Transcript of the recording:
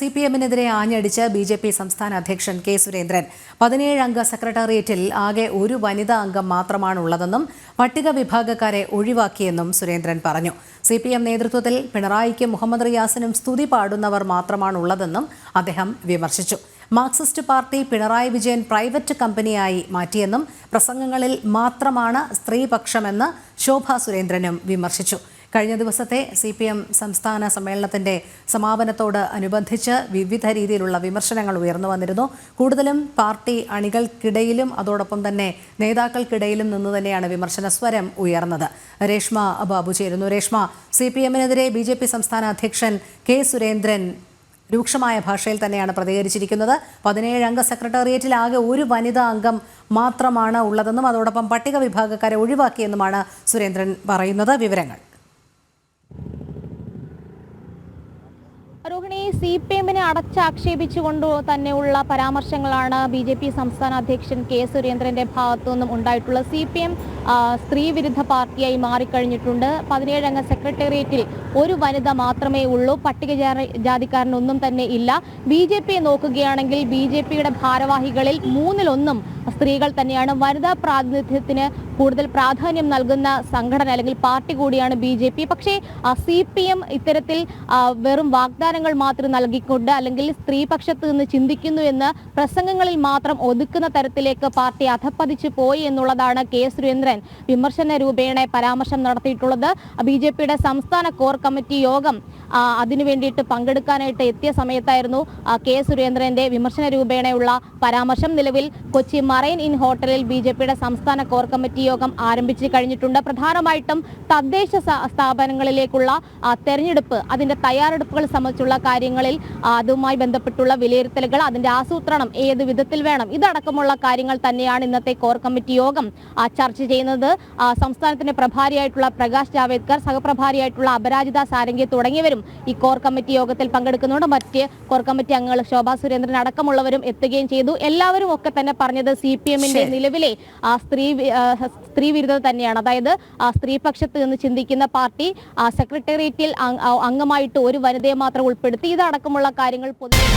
CPM-നെതിരെ ആഞ്ഞടിച്ച് BJP സംസ്ഥാന അധ്യക്ഷൻ K Surendran 17-അംഗ സെക്രട്ടേറിയറ്റിൽ ആകെ ഒരു വനിതാ അംഗം മാത്രമാണുള്ളതെന്നും പട്ടിക വിഭാഗക്കാരെ ഒഴിവാക്കിയെന്നും സുരേന്ദ്രൻ പറഞ്ഞു. CPM നേതൃത്വത്തിൽ പിണറായിക്കും മുഹമ്മദ് റിയാസിനും സ്തുതി പാടുന്നവർ മാത്രമാണുള്ളതെന്നും അദ്ദേഹം വിമർശിച്ചു. Marxist party Pinarayi Vijayan private കമ്പനിയായി മാറ്റിയെന്നും പ്രസംഗങ്ങളിൽ മാത്രമാണ് സ്ത്രീപക്ഷമെന്ന് ശോഭ സുരേന്ദ്രനും വിമർശിച്ചു. കഴിഞ്ഞ ദിവസത്തെ CPM സംസ്ഥാന സമ്മേളനത്തിന്റെ സമാപനത്തോട് അനുബന്ധിച്ച് വിവിധ രീതിയിലുള്ള വിമർശനങ്ങൾ ഉയർന്നു വന്നിരുന്നു. കൂടുതലും പാർട്ടി അണികൾക്കിടയിലും അതോടൊപ്പം തന്നെ നേതാക്കൾക്കിടയിലും നിന്ന് തന്നെയാണ് വിമർശന സ്വരം ഉയർന്നത്. രേഷ്മ ബാബു ചേരുന്നു. രേഷ്മ, CPM-നെതിരെ BJP സംസ്ഥാന അധ്യക്ഷൻ കെ സുരേന്ദ്രൻ രൂക്ഷമായ ഭാഷയിൽ തന്നെയാണ് പ്രതികരിച്ചിരിക്കുന്നത്. 17-അംഗ സെക്രട്ടേറിയറ്റിൽ ആകെ ഒരു വനിതാ അംഗം മാത്രമാണ് ഉള്ളതെന്നും അതോടൊപ്പം പട്ടിക വിഭാഗക്കാരെ ഒഴിവാക്കിയെന്നുമാണ് സുരേന്ദ്രൻ പറയുന്നത്. വിവരങ്ങൾ. രോഹിണി, CPM-നെ അടച്ചാക്ഷേപിച്ചുകൊണ്ട് തന്നെയുള്ള പരാമർശങ്ങളാണ് BJP സംസ്ഥാന അധ്യക്ഷൻ കെ സുരേന്ദ്രന്റെ ഭാഗത്തു നിന്നും ഉണ്ടായിട്ടുള്ളത്. CPM സ്ത്രീവിരുദ്ധ പാർട്ടിയായി മാറിക്കഴിഞ്ഞിട്ടുണ്ട്. 17-അംഗ സെക്രട്ടേറിയറ്റിൽ ഒരു വനിത മാത്രമേ ഉള്ളൂ. പട്ടികജാതിക്കാരനൊന്നും തന്നെ ഇല്ല. BJP നോക്കുകയാണെങ്കിൽ BJP-യുടെ ഭാരവാഹികളിൽ 1/3 സ്ത്രീകൾ തന്നെയാണ്. വനിതാ പ്രാതിനിധ്യത്തിന് കൂടുതൽ പ്രാധാന്യം നൽകുന്ന സംഘടന അല്ലെങ്കിൽ പാർട്ടി കൂടിയാണ് BJP. പക്ഷേ CPM ഇത്തരത്തിൽ വെറും വാഗ്ദാനങ്ങൾ മാത്രം നൽകിക്കൊണ്ട് അല്ലെങ്കിൽ സ്ത്രീപക്ഷത്ത് നിന്ന് ചിന്തിക്കുന്നു എന്ന് പ്രസംഗങ്ങളിൽ മാത്രം ഒതുക്കുന്ന തരത്തിലേക്ക് പാർട്ടി അധപ്പതിച്ചു പോയി എന്നുള്ളതാണ് കെ സുരേന്ദ്രൻ വിമർശന രൂപേണ പരാമർശം നടത്തിയിട്ടുള്ളത്. BJP-യുടെ സംസ്ഥാന കോർ കമ്മിറ്റി യോഗം അതിനു വേണ്ടിയിട്ട് പങ്കെടുക്കാനായിട്ട് എത്തിയ സമയത്തായിരുന്നു കെ സുരേന്ദ്രന്റെ വിമർശന രൂപേണയുള്ള പരാമർശം. നിലവിൽ കൊച്ചി മറൈൻ ഇൻ ഹോട്ടലിൽ BJP-യുടെ സംസ്ഥാന കോർ കമ്മിറ്റി യോഗം ആരംഭിച്ചു കഴിഞ്ഞിട്ടുണ്ട്. പ്രധാനമായിട്ടും തദ്ദേശ സ്ഥാപനങ്ങളിലേക്കുള്ള തെരഞ്ഞെടുപ്പ്, അതിന്റെ തയ്യാറെടുപ്പുകൾ സംബന്ധിച്ചുള്ള കാര്യങ്ങളിൽ അതുമായി ബന്ധപ്പെട്ടുള്ള വിലയിരുത്തലുകൾ, അതിന്റെ ആസൂത്രണം ഏത് വിധത്തിൽ വേണം, ഇതടക്കമുള്ള കാര്യങ്ങൾ തന്നെയാണ് ഇന്നത്തെ കോർ കമ്മിറ്റി യോഗം ചർച്ച ചെയ്യുന്നത്. സംസ്ഥാനത്തിന്റെ പ്രഭാരിയായിട്ടുള്ള പ്രകാശ് ജാവേദ്കർ, സഹപ്രഭാരിയായിട്ടുള്ള അപരാജിത സാരംഗി തുടങ്ങിയവരും ഈ കോർ കമ്മിറ്റി യോഗത്തിൽ പങ്കെടുക്കുന്നുണ്ട്. മറ്റ് കോർ കമ്മിറ്റി അംഗങ്ങൾ ശോഭ സുരേന്ദ്രൻ അടക്കമുള്ളവരും എത്തുകയും ചെയ്തു. എല്ലാവരും ഒക്കെ തന്നെ പറഞ്ഞത് CPM-ന്റെ നിലവിലെ സ്ത്രീ വിരുദ്ധത തന്നെയാണ്. അതായത് സ്ത്രീപക്ഷത്ത് നിന്ന് ചിന്തിക്കുന്ന പാർട്ടി സെക്രട്ടേറിയറ്റിൽ അംഗമായിട്ട് ഒരു വനിതയെ മാത്രം ഉൾപ്പെടുത്തി, ഇതടക്കമുള്ള കാര്യങ്ങൾ പൊതുവെ